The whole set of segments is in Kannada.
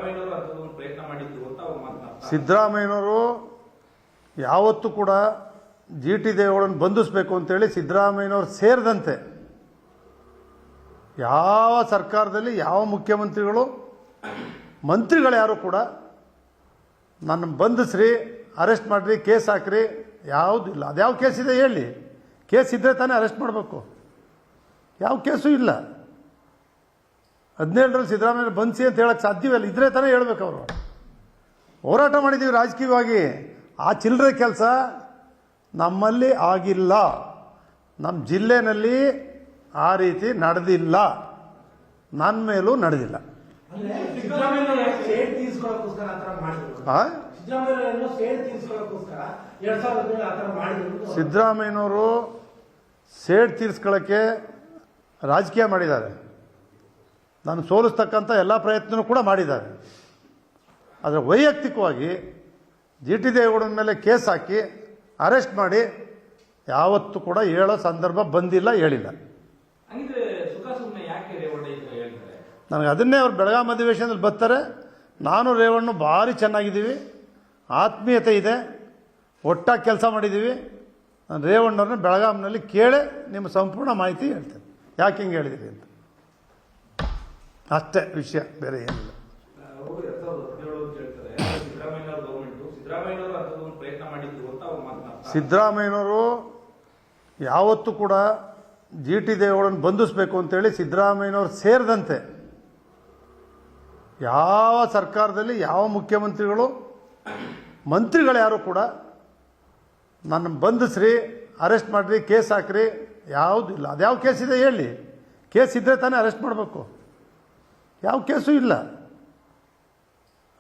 ಸಿದ್ದರಾಮಯ್ಯನವರು ಅದೊಂದು ಪ್ರಯತ್ನ ಮಾಡಿದ್ರು ಅಂತ ಅವ್ರು ಮಾತನಾಡ್ತಾರೆ. ಸಿದ್ದರಾಮಯ್ಯನವರು ಯಾವತ್ತೂ ಕೂಡ ಜಿ ಟಿ ದೇವೇಗೌಡರನ್ನು ಬಂಧಿಸಬೇಕು ಅಂತೇಳಿ ಸಿದ್ದರಾಮಯ್ಯನವರು ಸೇರಿದಂತೆ ಯಾವ ಸರ್ಕಾರದಲ್ಲಿ ಯಾವ ಮುಖ್ಯಮಂತ್ರಿಗಳು ಮಂತ್ರಿಗಳು ಯಾರು ಕೂಡ ನನ್ನ ಬಂಧಿಸ್ರಿ, ಅರೆಸ್ಟ್ ಮಾಡಿರಿ, ಕೇಸ್ ಹಾಕ್ರಿ, ಯಾವುದಿಲ್ಲ. ಅದ್ಯಾವ ಕೇಸ್ ಇದೆ ಹೇಳಿ? ಕೇಸ್ ಇದ್ದರೆ ತಾನೇ ಅರೆಸ್ಟ್ ಮಾಡಬೇಕು. ಯಾವ ಕೇಸು ಇಲ್ಲ. 17ರಲ್ಲಿ ಸಿದ್ದರಾಮಯ್ಯ ಬಂಧಿಸಿ ಅಂತ ಹೇಳಕ್ಕೆ ಸಾಧ್ಯವಿಲ್ಲ. ಇದ್ರೆ ತಾನೇ ಹೇಳ್ಬೇಕು. ಅವರು ಹೋರಾಟ ಮಾಡಿದ್ದೀವಿ ರಾಜಕೀಯವಾಗಿ. ಆ ಚಿಲ್ಲರೆ ಕೆಲಸ ನಮ್ಮಲ್ಲಿ ಆಗಿಲ್ಲ. ನಮ್ಮ ಜಿಲ್ಲೆನಲ್ಲಿ ಆ ರೀತಿ ನಡೆದಿಲ್ಲ, ನನ್ನ ಮೇಲೂ ನಡೆದಿಲ್ಲ. ಸಿದ್ದರಾಮಯ್ಯನವರು ಸೇಡ್ ತೀರಿಸ್ಕೊಳ್ಳೋಕ್ಕೆ ರಾಜಕೀಯ ಮಾಡಿದ್ದಾರೆ. ನಾನು ಸೋಲಿಸ್ತಕ್ಕಂಥ ಎಲ್ಲ ಪ್ರಯತ್ನವೂ ಕೂಡ ಮಾಡಿದ್ದಾರೆ. ಆದರೆ ವೈಯಕ್ತಿಕವಾಗಿ ಜಿ ಟಿ ದೇವೇಗೌಡನ ಮೇಲೆ ಕೇಸ್ ಹಾಕಿ ಅರೆಸ್ಟ್ ಮಾಡಿ ಯಾವತ್ತೂ ಕೂಡ ಹೇಳೋ ಸಂದರ್ಭ ಬಂದಿಲ್ಲ, ಹೇಳಿಲ್ಲ. ನನಗೆ ಅದನ್ನೇ ಅವ್ರು ಬೆಳಗಾವಿ ಅಧಿವೇಶನದಲ್ಲಿ ಬರ್ತಾರೆ. ನಾನು ರೇವಣ್ಣ ಭಾರಿ ಚೆನ್ನಾಗಿದ್ದೀವಿ, ಆತ್ಮೀಯತೆ ಇದೆ, ಒಟ್ಟಾಗಿ ಕೆಲಸ ಮಾಡಿದ್ದೀವಿ. ನಾನು ರೇವಣ್ಣವ್ರನ್ನ ಬೆಳಗಾವಿನಲ್ಲಿ ಕೇಳಿ ನಿಮ್ಮ ಸಂಪೂರ್ಣ ಮಾಹಿತಿ ಹೇಳ್ತೇನೆ, ಯಾಕೆ ಹಿಂಗೆ ಹೇಳಿದ್ದೀವಿ ಅಂತ. ಅಷ್ಟೇ ವಿಷಯ, ಬೇರೆ ಏನಿಲ್ಲ. ಸಿದ್ದರಾಮಯ್ಯನವರು ಯಾವತ್ತೂ ಕೂಡ ಜಿ ಟಿ ದೇವೇಗೌಡರನ್ನು ಬಂಧಿಸಬೇಕು ಅಂತೇಳಿ ಸಿದ್ದರಾಮಯ್ಯನವರು ಸೇರಿದಂತೆ ಯಾವ ಸರ್ಕಾರದಲ್ಲಿ ಯಾವ ಮುಖ್ಯಮಂತ್ರಿಗಳು ಮಂತ್ರಿಗಳು ಯಾರು ಕೂಡ ನನ್ನ ಬಂಧಿಸ್ರಿ, ಅರೆಸ್ಟ್ ಮಾಡಿರಿ, ಕೇಸ್ ಹಾಕ್ರಿ, ಯಾವುದಿಲ್ಲ. ಅದ್ಯಾವ ಕೇಸ್ ಇದೆ ಹೇಳಿ? ಕೇಸ್ ಇದ್ದರೆ ತಾನೇ ಅರೆಸ್ಟ್ ಮಾಡಬೇಕು. ಯಾವ ಕೇಸು ಇಲ್ಲ.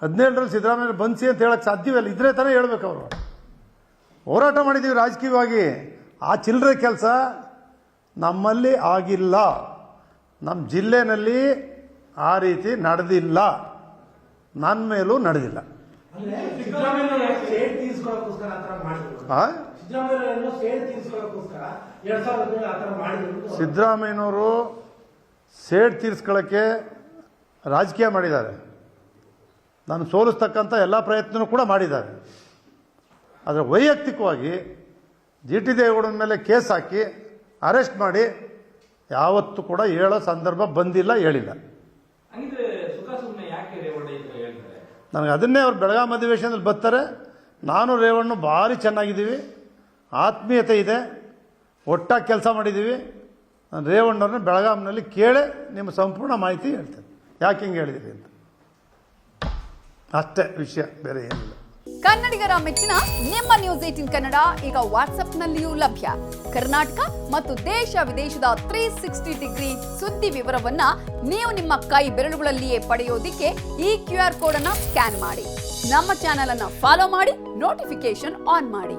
17ರಲ್ಲಿ ಸಿದ್ದರಾಮಯ್ಯ ಬಂಧಿಸಿ ಅಂತ ಹೇಳಕ್ಕೆ ಸಾಧ್ಯವಿಲ್ಲ. ಇದ್ರೆ ತಾನೇ ಹೇಳ್ಬೇಕು. ಅವರು ಹೋರಾಟ ಮಾಡಿದ್ದೀವಿ ರಾಜಕೀಯವಾಗಿ. ಆ ಚಿಲ್ಲರೆ ಕೆಲಸ ನಮ್ಮಲ್ಲಿ ಆಗಿಲ್ಲ, ನಮ್ಮ ಜಿಲ್ಲೆನಲ್ಲಿ ಆ ರೀತಿ ನಡೆದಿಲ್ಲ, ನನ್ನ ಮೇಲೂ ನಡೆದಿಲ್ಲ. ಸಿದ್ದರಾಮಯ್ಯನವರು ಸೇಡ್ ತೀರಿಸ್ಕೊಳ್ಳೋಕ್ಕೆ ರಾಜಕೀಯ ಮಾಡಿದ್ದಾರೆ. ನಾನು ಸೋಲಿಸ್ತಕ್ಕಂಥ ಎಲ್ಲ ಪ್ರಯತ್ನವೂ ಕೂಡ ಮಾಡಿದ್ದಾರೆ. ಆದರೆ ವೈಯಕ್ತಿಕವಾಗಿ ಜಿ ಟಿ ದೇವೇಗೌಡನ ಮೇಲೆ ಕೇಸ್ ಹಾಕಿ ಅರೆಸ್ಟ್ ಮಾಡಿ ಯಾವತ್ತೂ ಕೂಡ ಹೇಳೋ ಸಂದರ್ಭ ಬಂದಿಲ್ಲ, ಹೇಳಿಲ್ಲ. ನನಗೆ ಅದನ್ನೇ ಅವ್ರು ಬೆಳಗಾವಿ ಅಧಿವೇಶನದಲ್ಲಿ ಬರ್ತಾರೆ. ನಾನು ರೇವಣ್ಣ ಭಾರಿ ಚೆನ್ನಾಗಿದ್ದೀವಿ, ಆತ್ಮೀಯತೆ ಇದೆ, ಒಟ್ಟಾಗಿ ಕೆಲಸ ಮಾಡಿದ್ದೀವಿ. ನಾನು ರೇವಣ್ಣವ್ರನ್ನ ಬೆಳಗಾವಿನಲ್ಲಿ ಕೇಳಿ ನಿಮ್ಮ ಸಂಪೂರ್ಣ ಮಾಹಿತಿ ಹೇಳ್ತೇನೆ, ಯಾಕೆ ಹಿಂಗೆ ಹೇಳಿದ್ದೀವಿ ಅಂತ. ಅಷ್ಟೇ ವಿಷಯ, ಬೇರೆ ಏನಿಲ್ಲ. ಕನ್ನಡಿಗರ ಮೆಚ್ಚಿನ ನಿಮ್ಮ ನ್ಯೂಸ್ 18 ಕನ್ನಡ ಈಗ ವಾಟ್ಸ್ಆಪ್ನಲ್ಲಿಯೂ ಲಭ್ಯ. ಕರ್ನಾಟಕ ಮತ್ತು ದೇಶ ವಿದೇಶದ 360 ಡಿಗ್ರಿ ಸುದ್ದಿ ವಿವರವನ್ನ ನೀವು ನಿಮ್ಮ ಕೈ ಬೆರಳುಗಳಲ್ಲಿಯೇ ಪಡೆಯೋದಿಕ್ಕೆ ಈ QR ಕೋಡ್ ಅನ್ನ ಸ್ಕ್ಯಾನ್ ಮಾಡಿ. ನಮ್ಮ ಚಾನೆಲ್ ಅನ್ನ ಫಾಲೋ ಮಾಡಿ, ನೋಟಿಫಿಕೇಶನ್ ಆನ್ ಮಾಡಿ.